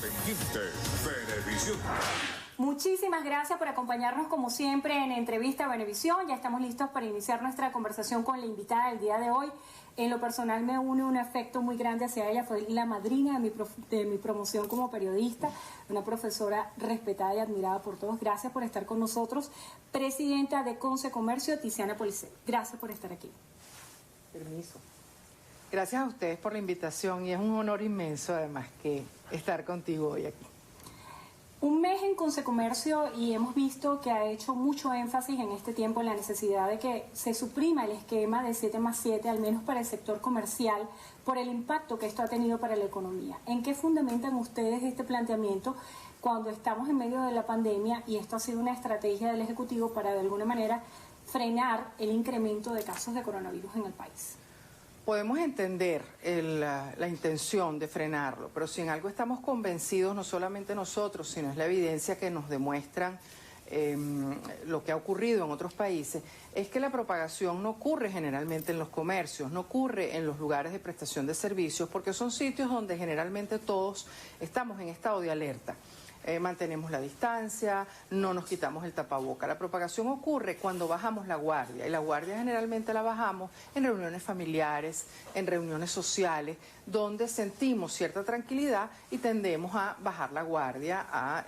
Independiente, Venevisión. Muchísimas gracias por acompañarnos como siempre en Entrevista Venevisión. Ya estamos listos para iniciar nuestra conversación con la invitada del día de hoy. En lo personal me une un afecto muy grande hacia ella. Fue la madrina de mi promoción como periodista, una profesora respetada y admirada por todos. Gracias por estar con nosotros. Presidenta de Concecomercio, Tiziana Policet. Gracias por estar aquí. Permiso. Gracias a ustedes por la invitación y es un honor inmenso además que estar contigo hoy aquí. Un mes en Concecomercio y hemos visto que ha hecho mucho énfasis en este tiempo en la necesidad de que se suprima el esquema de 7+7, al menos para el sector comercial, por el impacto que esto ha tenido para la economía. ¿En qué fundamentan ustedes este planteamiento cuando estamos en medio de la pandemia y esto ha sido una estrategia del Ejecutivo para de alguna manera frenar el incremento de casos de coronavirus en el país? Podemos entender la intención de frenarlo, pero si en algo estamos convencidos, no solamente nosotros, sino es la evidencia que nos demuestran lo que ha ocurrido en otros países, es que la propagación no ocurre generalmente en los comercios, no ocurre en los lugares de prestación de servicios, porque son sitios donde generalmente todos estamos en estado de alerta. Mantenemos la distancia, no nos quitamos el tapaboca. La propagación ocurre cuando bajamos la guardia, y la guardia generalmente la bajamos en reuniones familiares, en reuniones sociales, donde sentimos cierta tranquilidad y tendemos a bajar la guardia, a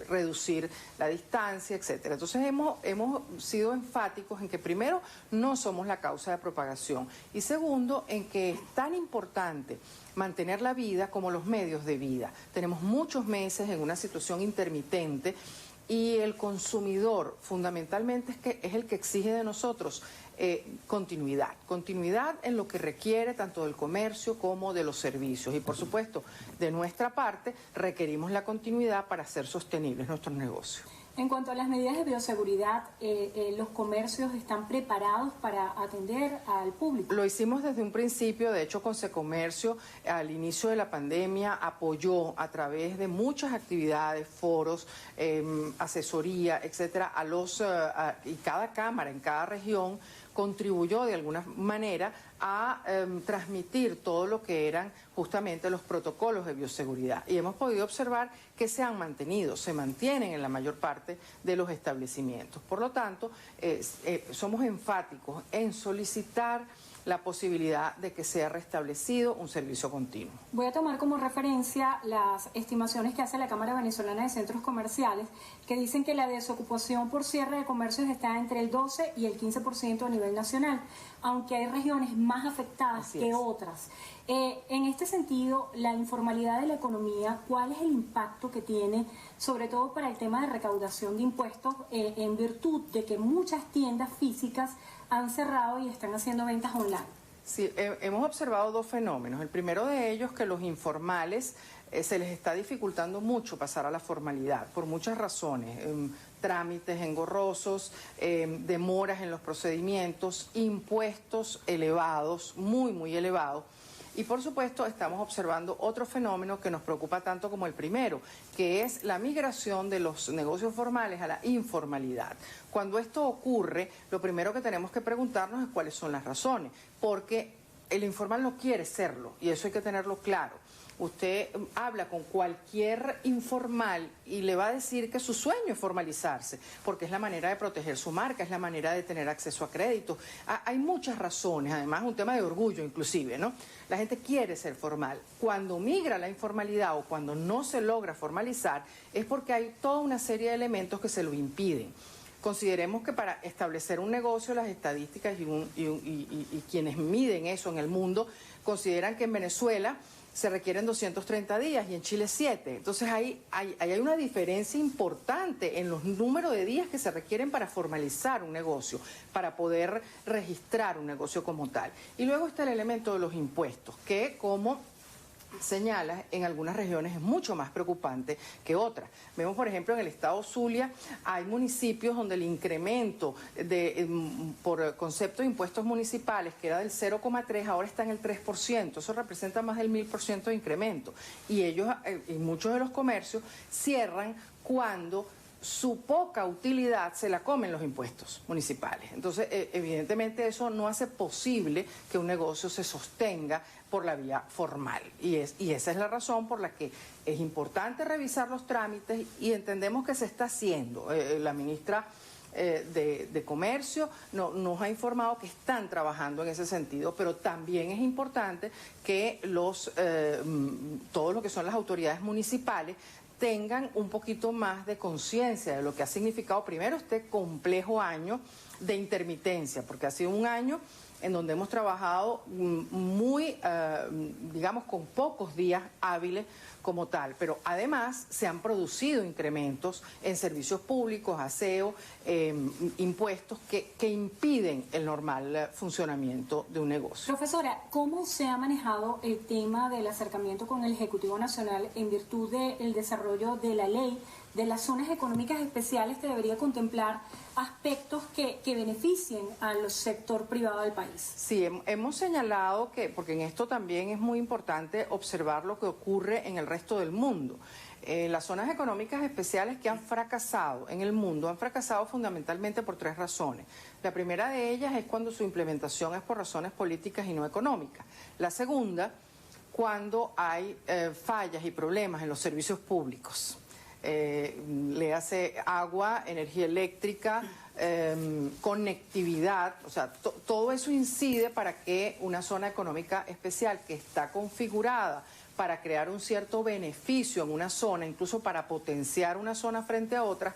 reducir la distancia, etcétera. Entonces hemos sido enfáticos en que primero no somos la causa de propagación y segundo en que es tan importante mantener la vida como los medios de vida. Tenemos muchos meses en una situación intermitente y el consumidor fundamentalmente es el que exige de nosotros continuidad en lo que requiere tanto del comercio como de los servicios y por supuesto de nuestra parte requerimos la continuidad para hacer sostenibles nuestros negocios. En cuanto a las medidas de bioseguridad, ¿los comercios están preparados para atender al público? Lo hicimos desde un principio, de hecho Concecomercio al inicio de la pandemia apoyó a través de muchas actividades, foros, asesoría, etcétera, y cada cámara en cada región contribuyó de alguna manera a transmitir todo lo que eran justamente los protocolos de bioseguridad. Y hemos podido observar que se han mantenido, se mantienen en la mayor parte de los establecimientos. Por lo tanto, somos enfáticos en solicitar la posibilidad de que sea restablecido un servicio continuo. Voy a tomar como referencia las estimaciones que hace la Cámara Venezolana de Centros Comerciales, que dicen que la desocupación por cierre de comercios está entre el 12 y el 15% a nivel nacional, aunque hay regiones más afectadas que otras. En este sentido, la informalidad de la economía, ¿cuál es el impacto que tiene, sobre todo para el tema de recaudación de impuestos, en virtud de que muchas tiendas físicas han cerrado y están haciendo ventas online? Sí, hemos observado dos fenómenos. El primero de ellos, que los informales se les está dificultando mucho pasar a la formalidad, por muchas razones. Trámites engorrosos, demoras en los procedimientos, impuestos elevados, muy elevados. Y por supuesto estamos observando otro fenómeno que nos preocupa tanto como el primero, que es la migración de los negocios formales a la informalidad. Cuando esto ocurre, lo primero que tenemos que preguntarnos es cuáles son las razones, porque el informal no quiere serlo y eso hay que tenerlo claro. Usted habla con cualquier informal y le va a decir que su sueño es formalizarse, porque es la manera de proteger su marca, es la manera de tener acceso a crédito. Hay muchas razones, además un tema de orgullo inclusive, ¿no? La gente quiere ser formal. Cuando migra a la informalidad o cuando no se logra formalizar es porque hay toda una serie de elementos que se lo impiden. Consideremos que para establecer un negocio, las estadísticas y quienes miden eso en el mundo consideran que en Venezuela se requieren 230 días y en Chile 7. Entonces hay una diferencia importante en los números de días que se requieren para formalizar un negocio, para poder registrar un negocio como tal. Y luego está el elemento de los impuestos, que como señala, en algunas regiones es mucho más preocupante que otras. Vemos, por ejemplo, en el estado Zulia hay municipios donde el incremento por concepto de impuestos municipales, que era del 0,3, ahora está en el 3%. Eso representa más del 1000% de incremento. Y ellos, y muchos de los comercios, cierran cuando su poca utilidad se la comen los impuestos municipales. Entonces, evidentemente eso no hace posible que un negocio se sostenga por la vía formal. Y esa es la razón por la que es importante revisar los trámites y entendemos que se está haciendo. La ministra de Comercio nos ha informado que están trabajando en ese sentido, pero también es importante que todo lo que son las autoridades municipales tengan un poquito más de conciencia de lo que ha significado primero este complejo año de intermitencia, porque ha sido un año en donde hemos trabajado muy, digamos, con pocos días hábiles como tal, pero además se han producido incrementos en servicios públicos, aseo, impuestos que impiden el normal funcionamiento de un negocio. Profesora, ¿cómo se ha manejado el tema del acercamiento con el Ejecutivo Nacional en virtud del desarrollo de la ley de las zonas económicas especiales que debería contemplar aspectos que beneficien al sector privado del país? Sí, hemos señalado que, porque en esto también es muy importante observar lo que ocurre en el resto del mundo. Las zonas económicas especiales que han fracasado en el mundo han fracasado fundamentalmente por 3 razones. La primera de ellas es cuando su implementación es por razones políticas y no económicas. La segunda, cuando hay fallas y problemas en los servicios públicos. Le hace agua, energía eléctrica, conectividad, o sea, todo eso incide para que una zona económica especial que está configurada para crear un cierto beneficio en una zona, incluso para potenciar una zona frente a otra,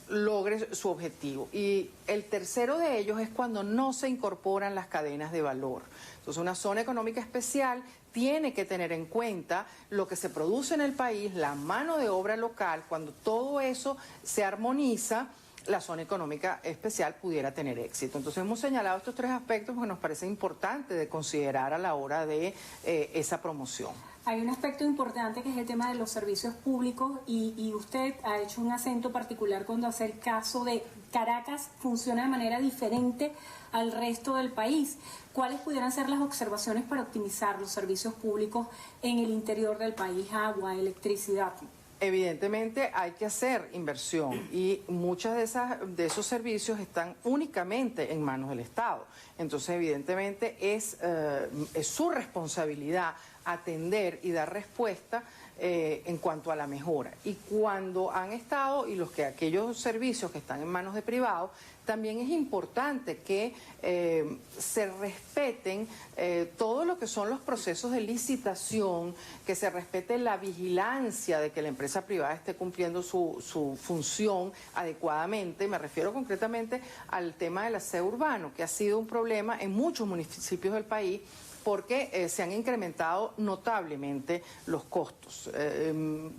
logre su objetivo. Y el tercero de ellos es cuando no se incorporan las cadenas de valor. Entonces, una zona económica especial tiene que tener en cuenta lo que se produce en el país, la mano de obra local. Cuando todo eso se armoniza, la zona económica especial pudiera tener éxito. Entonces hemos señalado estos 3 aspectos porque nos parece importante de considerar a la hora de esa promoción. Hay un aspecto importante que es el tema de los servicios públicos y usted ha hecho un acento particular cuando hace el caso de Caracas funciona de manera diferente al resto del país. ¿Cuáles pudieran ser las observaciones para optimizar los servicios públicos en el interior del país? Agua, electricidad. Evidentemente hay que hacer inversión y muchas de esos servicios están únicamente en manos del Estado. Entonces, evidentemente es su responsabilidad atender y dar respuesta en cuanto a la mejora. Y cuando han estado, y aquellos servicios que están en manos de privados, también es importante que se respeten todo lo que son los procesos de licitación, que se respete la vigilancia de que la empresa privada esté cumpliendo su función adecuadamente. Me refiero concretamente al tema del aseo urbano, que ha sido un problema en muchos municipios del país, porque se han incrementado notablemente los costos.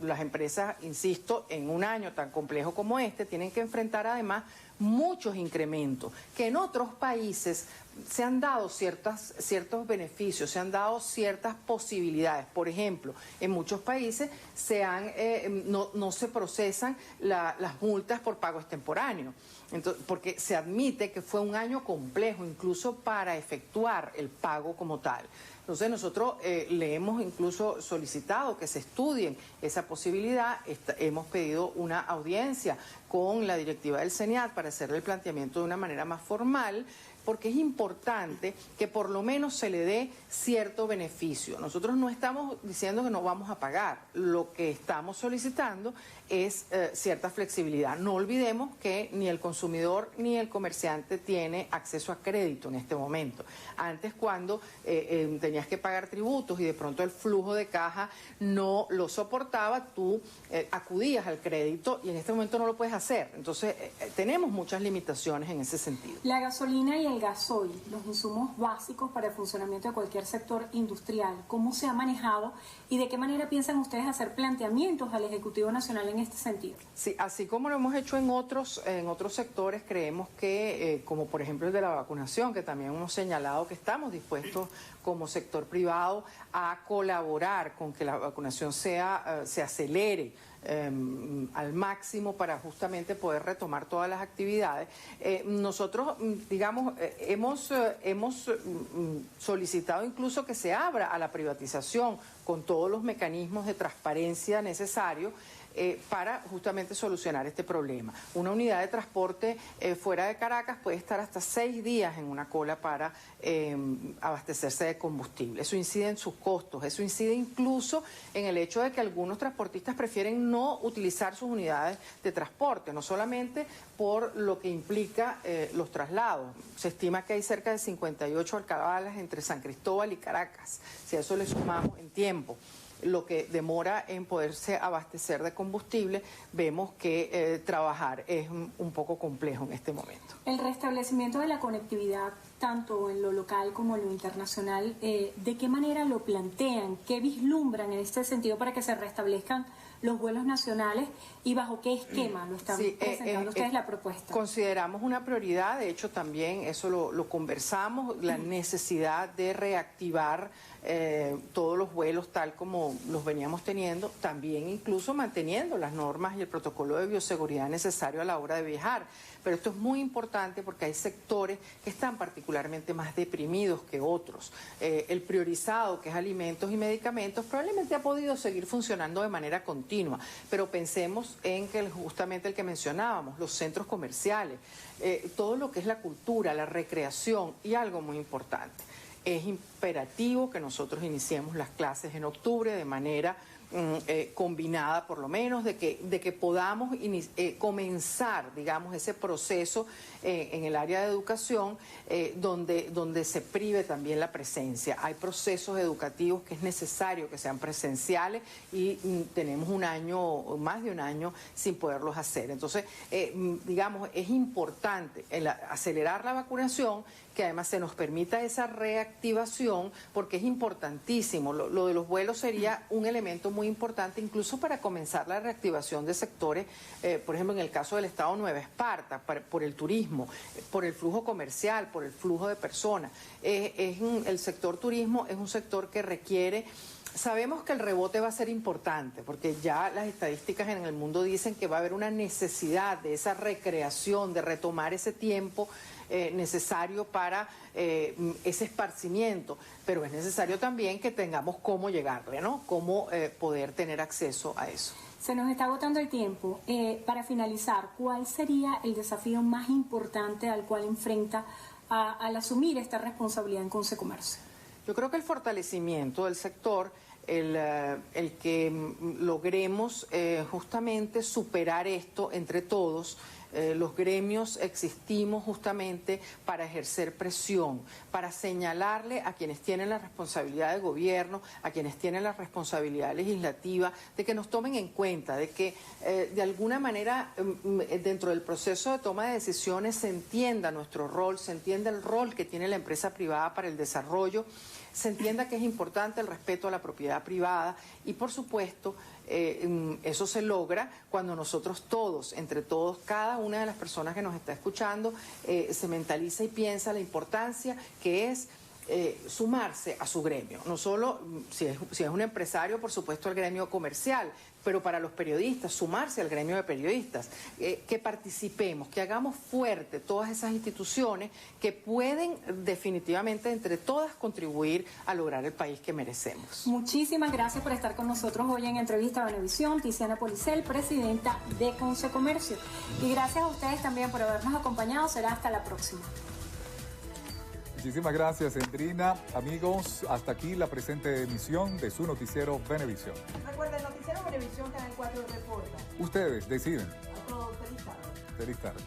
Las empresas, insisto, en un año tan complejo como este, tienen que enfrentar además muchos incrementos, que en otros países se han dado ciertos beneficios, se han dado ciertas posibilidades. Por ejemplo, en muchos países no se procesan las multas por pagos extemporáneos. Entonces, porque se admite que fue un año complejo, incluso para efectuar el pago como tal. Entonces nosotros le hemos incluso solicitado que se estudien esa posibilidad. Hemos pedido una audiencia con la directiva del CENIAT para hacerle el planteamiento de una manera más formal, porque es importante que por lo menos se le dé cierto beneficio. Nosotros no estamos diciendo que no vamos a pagar, lo que estamos solicitando es cierta flexibilidad. No olvidemos que ni el consumidor ni el comerciante tiene acceso a crédito en este momento. Antes, cuando tenías que pagar tributos y de pronto el flujo de caja no lo soportaba, tú acudías al crédito y en este momento no lo puedes hacer. Entonces, tenemos muchas limitaciones en ese sentido. La gasolina y el gasoil, los insumos básicos para el funcionamiento de cualquier sector industrial, ¿cómo se ha manejado y de qué manera piensan ustedes hacer planteamientos al Ejecutivo Nacional en este sentido? Sí, así como lo hemos hecho en otros sectores, creemos que, como por ejemplo el de la vacunación, que también hemos señalado que estamos dispuestos como sector privado a colaborar con que la vacunación se acelere al máximo para justamente poder retomar todas las actividades. Nosotros, digamos, hemos solicitado incluso que se abra a la privatización con todos los mecanismos de transparencia necesarios para justamente solucionar este problema. Una unidad de transporte fuera de Caracas puede estar hasta 6 días en una cola para abastecerse de combustible. Eso incide en sus costos, eso incide incluso en el hecho de que algunos transportistas prefieren no utilizar sus unidades de transporte, no solamente por lo que implica los traslados. Se estima que hay cerca de 58 alcabalas entre San Cristóbal y Caracas. Si a eso le sumamos en tiempo lo que demora en poderse abastecer de combustible, vemos que trabajar es un poco complejo en este momento. El restablecimiento de la conectividad, tanto en lo local como en lo internacional, ¿de qué manera lo plantean? ¿Qué vislumbran en este sentido para que se restablezcan los vuelos nacionales y bajo qué esquema lo están presentando ustedes la propuesta? Consideramos una prioridad, de hecho también eso lo conversamos, la necesidad de reactivar todos los vuelos tal como los veníamos teniendo, también incluso manteniendo las normas y el protocolo de bioseguridad necesario a la hora de viajar. Pero esto es muy importante porque hay sectores que están particularmente más deprimidos que otros. El priorizado, que es alimentos y medicamentos, probablemente ha podido seguir funcionando de manera continua, pero pensemos en que justamente el que mencionábamos, los centros comerciales, todo lo que es la cultura, la recreación y algo muy importante. Es imperativo que nosotros iniciemos las clases en octubre de manera combinada, por lo menos, de que podamos comenzar, digamos, ese proceso en el área de educación donde se prive también la presencia. Hay procesos educativos que es necesario que sean presenciales y tenemos más de un año sin poderlos hacer. Entonces, digamos, es importante acelerar la vacunación, que además se nos permita esa reactivación, porque es importantísimo. Lo de los vuelos sería un elemento muy importante, incluso para comenzar la reactivación de sectores, por ejemplo, en el caso del estado Nueva Esparta, por el turismo, por el flujo comercial, por el flujo de personas. El sector turismo es un sector que requiere... Sabemos que el rebote va a ser importante, porque ya las estadísticas en el mundo dicen que va a haber una necesidad de esa recreación, de retomar ese tiempo necesario para ese esparcimiento, pero es necesario también que tengamos cómo llegarle, ¿no? Cómo poder tener acceso a eso. Se nos está agotando el tiempo. Para finalizar, ¿cuál sería el desafío más importante al cual enfrenta al asumir esta responsabilidad en Consecomercio? Yo creo que el fortalecimiento del sector, el que logremos justamente superar esto entre todos. Los gremios existimos justamente para ejercer presión, para señalarle a quienes tienen la responsabilidad de gobierno, a quienes tienen la responsabilidad legislativa, de que nos tomen en cuenta, de que de alguna manera dentro del proceso de toma de decisiones se entienda nuestro rol, se entienda el rol que tiene la empresa privada para el desarrollo, se entienda que es importante el respeto a la propiedad privada y, por supuesto, eso se logra cuando nosotros todos, entre todos, cada una de las personas que nos está escuchando, se mentaliza y piensa la importancia que es sumarse a su gremio. No solo si es un empresario, por supuesto, al gremio comercial, pero para los periodistas, sumarse al gremio de periodistas, que participemos, que hagamos fuerte todas esas instituciones que pueden definitivamente entre todas contribuir a lograr el país que merecemos. Muchísimas gracias por estar con nosotros hoy en Entrevista a Venevisión, Tiziana Policel, presidenta de Consecomercio. Y gracias a ustedes también por habernos acompañado. Será hasta la próxima. Muchísimas gracias, Endrina. Amigos, hasta aquí la presente emisión de su noticiero Venevisión. Recuerda, el noticiero Venevisión, Canal 4 reporta. Ustedes deciden. A todos, feliz tarde. Feliz tarde.